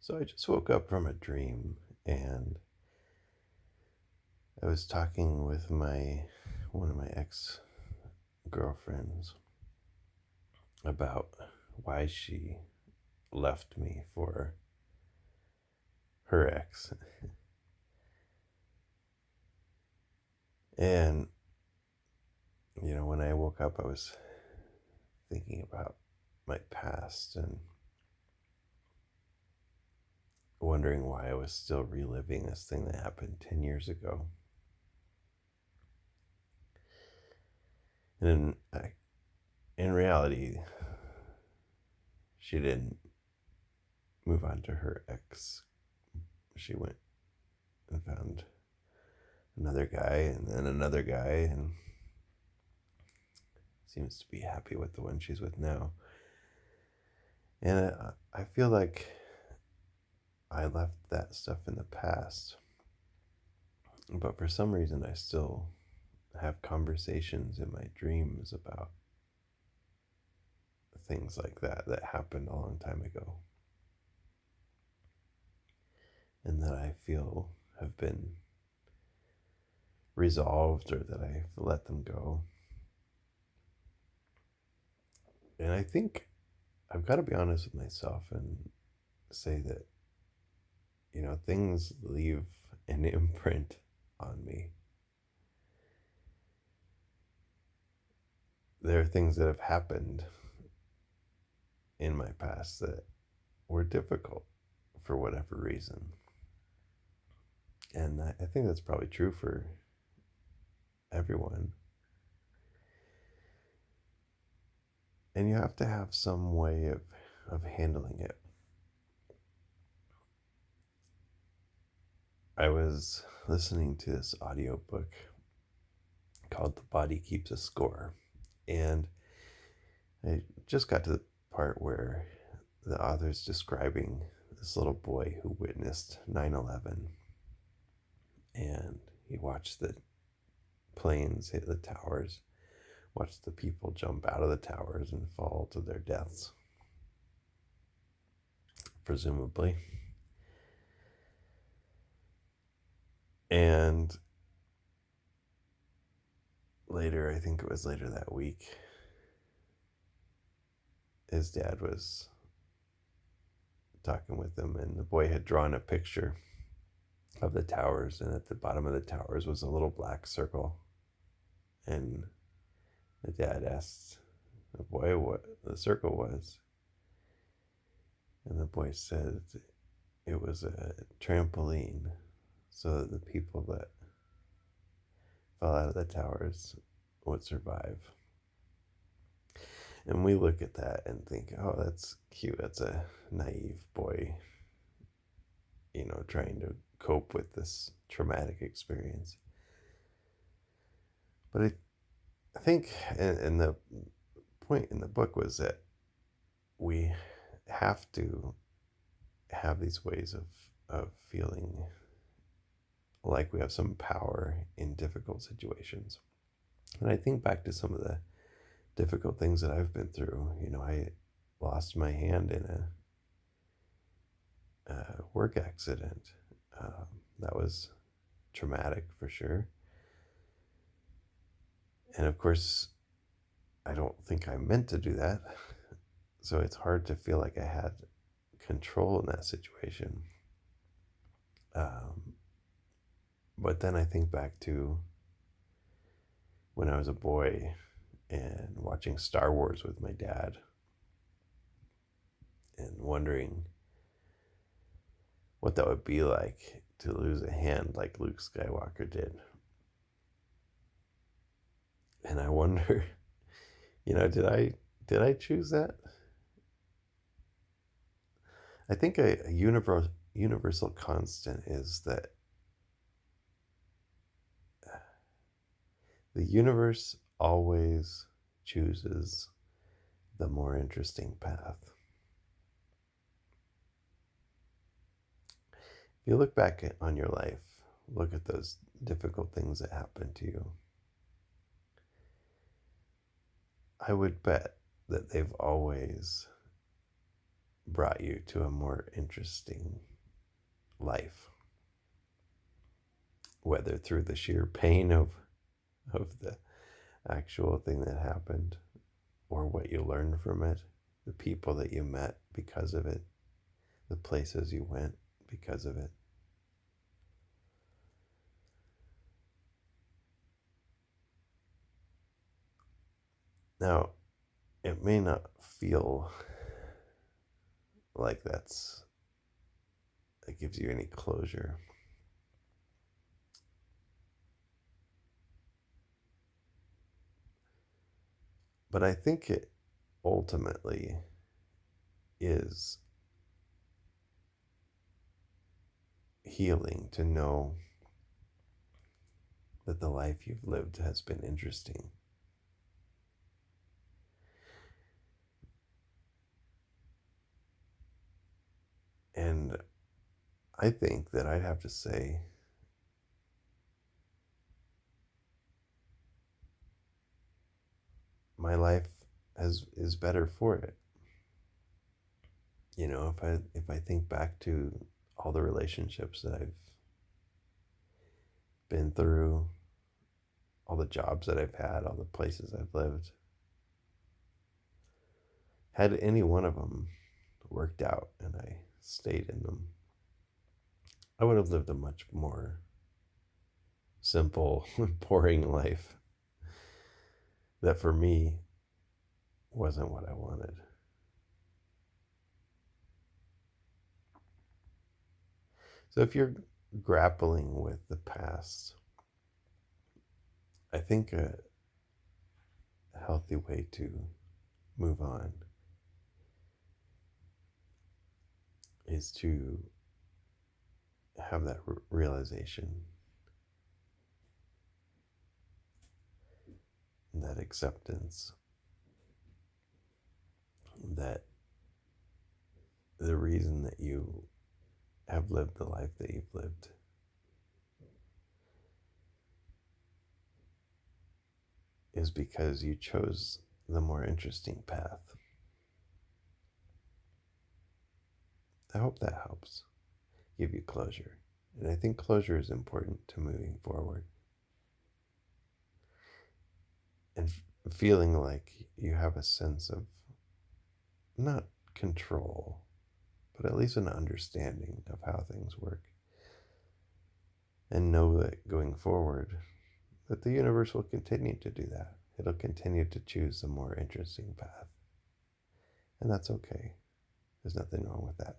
So I just woke up from a dream and I was talking with my one of my ex girlfriends about why she left me for her ex. And when I woke up I was thinking about my past and wondering why I was still reliving this thing that happened 10 years ago. And in reality, she didn't move on to her ex. She went and found another guy and then another guy and seems to be happy with the one she's with now. And I feel like I left that stuff in the past, but for some reason I still have conversations in my dreams about things like that happened a long time ago and that I feel have been resolved or that I've let them go. And I think I've got to be honest with myself and say that, things leave an imprint on me. There are things that have happened in my past that were difficult for whatever reason. And I think that's probably true for everyone. And you have to have some way of handling it. I was listening to this audiobook called The Body Keeps a Score. And I just got to the part where the author's describing this little boy who witnessed 9/11, and he watched the planes hit the towers, watched the people jump out of the towers and fall to their deaths, presumably. And later, I think it was later that week, his dad was talking with him, and the boy had drawn a picture of the towers, and at the bottom of the towers was a little black circle. And the dad asked the boy what the circle was. And the boy said it was a trampoline so that the people that fell out of the towers would survive. And we look at that and think, oh, that's cute. That's a naive boy, trying to cope with this traumatic experience. But I think, and the point in the book was that we have to have these ways of feeling like we have some power in difficult situations. And I think back to some of the difficult things that I've been through. I lost my hand in a work accident. That was traumatic for sure. And of course, I don't think I meant to do that. So it's hard to feel like I had control in that situation. But then I think back to when I was a boy and watching Star Wars with my dad and wondering what that would be like to lose a hand like Luke Skywalker did. And I wonder, did I choose that? I think a universal constant is that the universe always chooses the more interesting path. If you look back on your life, look at those difficult things that happened to you, I would bet that they've always brought you to a more interesting life, whether through the sheer pain of the actual thing that happened or what you learned from it, the people that you met because of it, the places you went because of it. Now, it may not feel like it gives you any closure. But I think it ultimately is healing to know that the life you've lived has been interesting. And I think that I'd have to say my life is better for it. You know, if I think back to all the relationships that I've been through, all the jobs that I've had, all the places I've lived, had any one of them worked out and I stayed in them, I would have lived a much more simple, boring life that for me wasn't what I wanted. So if you're grappling with the past, I think a healthy way to move on is to have that realization, that acceptance that the reason that you have lived the life that you've lived is because you chose the more interesting path. I hope that helps give you closure. And I think closure is important to moving forward. And feeling like you have a sense of not control, but at least an understanding of how things work. And know that going forward, that the universe will continue to do that. It'll continue to choose a more interesting path. And that's okay. There's nothing wrong with that.